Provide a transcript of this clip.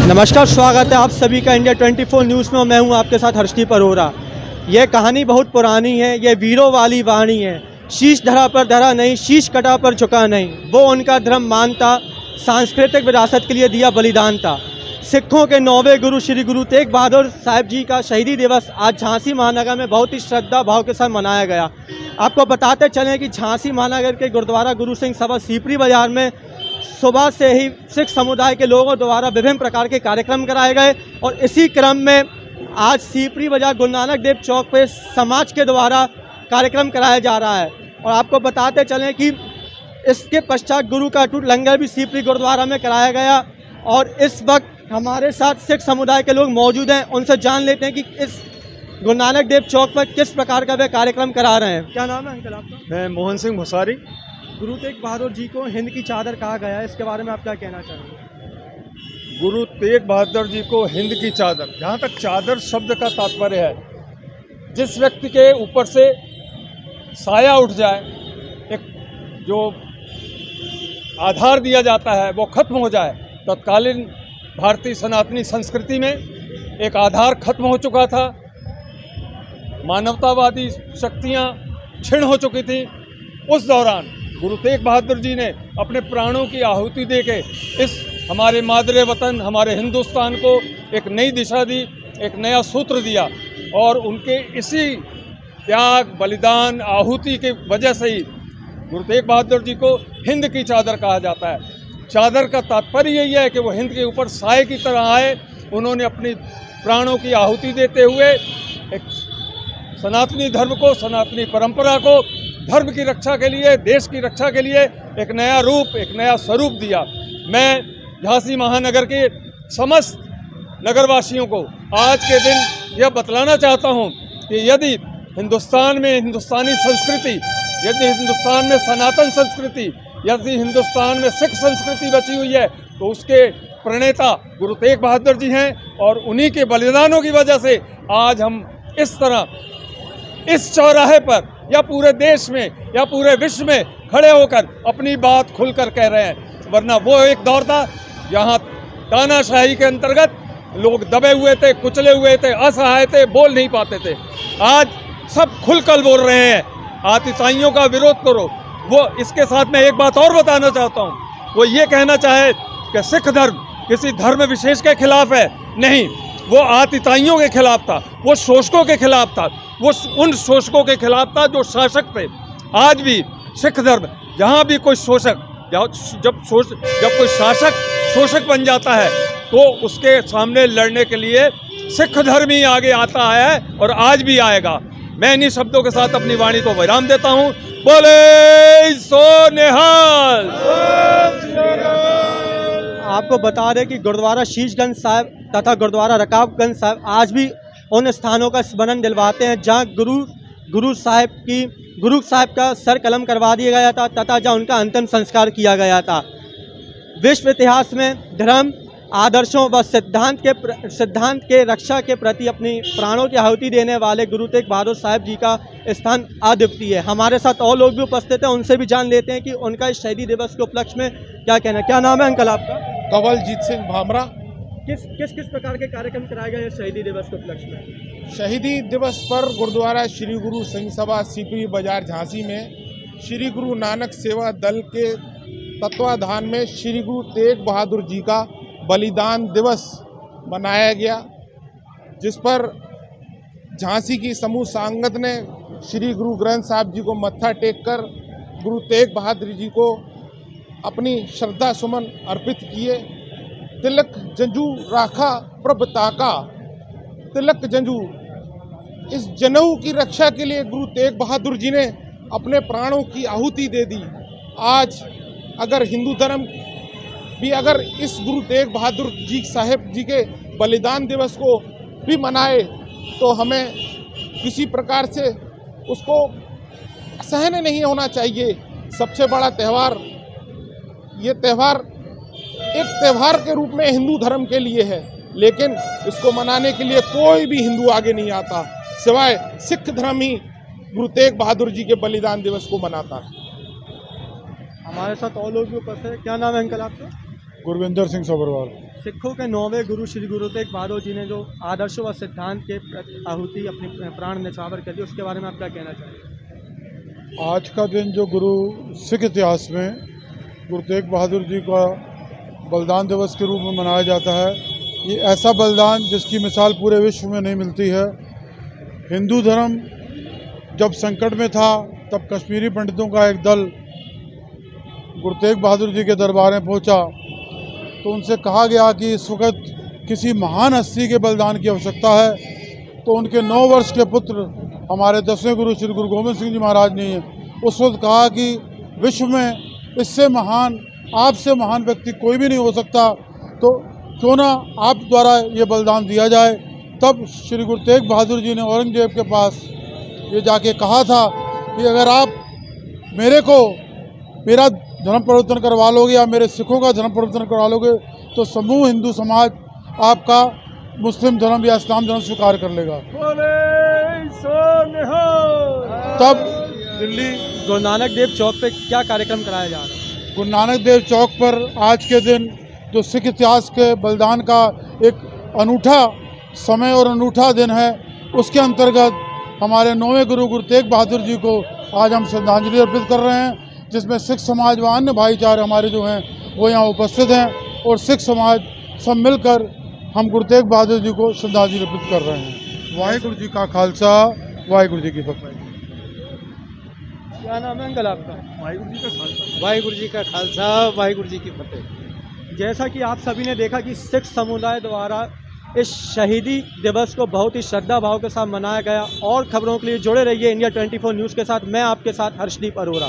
नमस्कार, स्वागत है आप सभी का इंडिया 24 न्यूज़ में। मैं हूं आपके साथ हर्षदीप अरोरा। यह कहानी बहुत पुरानी है, यह वीरों वाली वाणी है। शीश धरा पर धरा नहीं, शीश कटा पर झुका नहीं, वो उनका धर्म मानता, सांस्कृतिक विरासत के लिए दिया बलिदान था। सिखों के 9वें गुरु श्री गुरु तेग बहादुर साहिब जी का शहीदी दिवस आज झांसी महानगर में बहुत ही श्रद्धा भाव के साथ मनाया गया। आपको बताते चलें कि झांसी महानगर के गुरुद्वारा गुरु सिंह सभा सीपरी बाजार में सुबह से ही सिख समुदाय के लोगों द्वारा विभिन्न प्रकार के कार्यक्रम कराए गए और इसी क्रम में आज सीपरी बाजार गुरु नानक देव चौक पे समाज के द्वारा कार्यक्रम कराया जा रहा है। और आपको बताते चलें कि इसके पश्चात गुरु का अटूट लंगर भी सीपरी गुरुद्वारा में कराया गया। और इस वक्त हमारे साथ सिख समुदाय के लोग मौजूद हैं, उनसे जान लेते हैं कि इस गुरु नानक देव चौक पर किस प्रकार का वे कार्यक्रम करा रहे हैं। क्या नाम है अंकल आपका? मैं मोहन सिंह भुसारी। गुरु तेग बहादुर जी को हिंद की चादर कहा गया है, इसके बारे में आप क्या कहना चाहेंगे? गुरु तेग बहादुर जी को हिंद की चादर, जहाँ तक चादर शब्द का तात्पर्य है, जिस व्यक्ति के ऊपर से साया उठ जाए, एक जो आधार दिया जाता है वो खत्म हो जाए। तत्कालीन भारतीय सनातनी संस्कृति में एक आधार खत्म हो चुका था, मानवतावादी शक्तियाँ क्षीण हो चुकी थी। उस दौरान गुरु तेग बहादुर जी ने अपने प्राणों की आहुति देके इस हमारे मादरे वतन, हमारे हिंदुस्तान को एक नई दिशा दी, एक नया सूत्र दिया। और उनके इसी त्याग, बलिदान, आहुति की वजह से ही गुरु तेग बहादुर जी को हिंद की चादर कहा जाता है। चादर का तात्पर्य यही है कि वो हिंद के ऊपर साए की तरह आए। उन्होंने अपनी प्राणों की आहुति देते हुए एक सनातनी धर्म को, सनातनी परंपरा को, धर्म की रक्षा के लिए, देश की रक्षा के लिए एक नया रूप, एक नया स्वरूप दिया। मैं झांसी महानगर के समस्त नगरवासियों को आज के दिन यह बतलाना चाहता हूं कि यदि हिंदुस्तान में हिंदुस्तानी संस्कृति, यदि हिंदुस्तान में सनातन संस्कृति, यदि हिंदुस्तान में सिख संस्कृति बची हुई है तो उसके प्रणेता गुरु तेग बहादुर जी हैं। और उन्हीं के बलिदानों की वजह से आज हम इस तरह इस चौराहे पर या पूरे देश में या पूरे विश्व में खड़े होकर अपनी बात खुलकर कह रहे हैं। वरना वो एक दौर था यहाँ तानाशाही के अंतर्गत लोग दबे हुए थे, कुचले हुए थे, असहाय थे, बोल नहीं पाते थे। आज सब खुलकर बोल रहे हैं, आतिताइयों का विरोध करो। वो इसके साथ में एक बात और बताना चाहता हूँ, वो ये कहना चाहे कि सिख धर्म किसी धर्म विशेष के खिलाफ है, नहीं, वो आतिताइयों के खिलाफ था, वो शोषकों के खिलाफ था, वो उन शोषकों के खिलाफ था जो शासक थे। आज भी सिख धर्म, जहाँ भी कोई शोषक, जब कोई शासक शोषक बन जाता है तो उसके सामने लड़ने के लिए सिख धर्म ही आगे आता है और आज भी आएगा। मैं इन्हीं शब्दों के साथ अपनी वाणी को विराम देता हूँ। बोले सो निहाल। आपको बता दें कि गुरुद्वारा शीशगंज साहिब तथा गुरुद्वारा रकाबगंज साहिब आज भी उन स्थानों का स्मरण दिलवाते हैं जहां गुरु साहिब का सर कलम करवा दिया गया था तथा जहां उनका अंतिम संस्कार किया गया था। विश्व इतिहास में धर्म, आदर्शों व सिद्धांत के रक्षा के प्रति अपनी प्राणों की आहुति देने वाले गुरु तेग बहादुर साहिब जी का स्थान अद्वितीय है। हमारे साथ और लोग भी उपस्थित हैं, उनसे भी जान लेते हैं कि उनका इस शहीदी दिवस के उपलक्ष्य में क्या कहना है। क्या नाम है अंकल आपका? कवलजीत सिंह भामरा। किस प्रकार के कार्यक्रम कराए गए शहीदी दिवस के उपलक्ष्य में? शहीदी दिवस पर गुरुद्वारा श्री गुरु सिंह सभा सीपरी बाजार झांसी में श्री गुरु नानक सेवा दल के तत्वाधान में श्री गुरु तेग बहादुर जी का बलिदान दिवस मनाया गया, जिस पर झांसी की समूह संगत ने श्री गुरु ग्रंथ साहिब जी को मत्था टेक कर गुरु तेग बहादुर जी को अपनी श्रद्धा सुमन अर्पित किए। तिलक जंजू राखा प्रभ ताका, तिलक जंजू, इस जनेऊ की रक्षा के लिए गुरु तेग बहादुर जी ने अपने प्राणों की आहुति दे दी। आज अगर हिंदू धर्म भी अगर इस गुरु तेग बहादुर जी साहेब जी के बलिदान दिवस को भी मनाए तो हमें किसी प्रकार से उसको सहन नहीं होना चाहिए। सबसे बड़ा त्यौहार, ये त्यौहार एक त्यौहार के रूप में हिंदू धर्म के लिए है, लेकिन इसको मनाने के लिए कोई भी हिंदू आगे नहीं आता, सिवाय सिख धर्म ही गुरु तेग बहादुर जी के बलिदान दिवस को मनाता है। हमारे साथ और लोग भी उपस्थित हैं। क्या नाम है अंकल आपका? गुरविंदर सिंह सभरवाल। सिखों के 9वें गुरु श्री गुरु तेग बहादुर जी ने जो आदर्शों व सिद्धांत के आहुति अपनी प्राण न्यौछावर कर दी, उसके बारे में आप क्या कहना चाहेंगे? आज का दिन जो गुरु सिख इतिहास में गुरु तेग बहादुर जी का बलिदान दिवस के रूप में मनाया जाता है, ये ऐसा बलिदान जिसकी मिसाल पूरे विश्व में नहीं मिलती है। हिंदू धर्म जब संकट में था तब कश्मीरी पंडितों का एक दल गुरु तेग बहादुर जी के दरबार में पहुंचा, तो उनसे कहा गया कि इस वक्त किसी महान हस्ती के बलिदान की आवश्यकता है। तो उनके 9 वर्ष के पुत्र हमारे 10वें गुरु श्री गुरु गोविंद सिंह जी महाराज ने उस वक्त कहा कि विश्व में इससे महान, आपसे महान व्यक्ति कोई भी नहीं हो सकता, तो क्यों ना आप द्वारा ये बलिदान दिया जाए। तब श्री गुरु तेग बहादुर जी ने औरंगजेब के पास ये जाके कहा था कि अगर आप मेरा धर्म परिवर्तन करवा लोगे या मेरे सिखों का धर्म परिवर्तन करवा लोगे तो समूह हिंदू समाज आपका मुस्लिम धर्म या इस्लाम धर्म स्वीकार कर लेगा। तब दिल्ली गुरु नानक देव चौक पे क्या कार्यक्रम कराया जा रहा है? गुरु नानक देव चौक पर आज के दिन जो सिख इतिहास के बलिदान का एक अनूठा समय और अनूठा दिन है, उसके अंतर्गत हमारे 9वें गुरु गुरु तेग बहादुर जी को आज हम श्रद्धांजलि अर्पित कर रहे हैं, जिसमें सिख समाज व अन्य भाईचारे हमारे जो हैं वो यहाँ उपस्थित हैं और सिख समाज सब मिलकर हम गुरु तेग बहादुर जी को श्रद्धांजलि अर्पित कर रहे हैं। वाहिगुरु जी का खालसा, वाहिगुरु जी की फतेह। क्या नाम है अंकल आपका? वाहिगुरु जी का खालसा। वाहिगुरु जी का खालसा, वाहिगुरु जी की फतेह। जैसा कि आप सभी ने देखा कि सिख समुदाय द्वारा इस शहीदी दिवस को बहुत ही श्रद्धा भाव के साथ मनाया गया। और खबरों के लिए जुड़े रहिए इंडिया 24 न्यूज़ के साथ। मैं आपके साथ हर्षदीप अरोरा।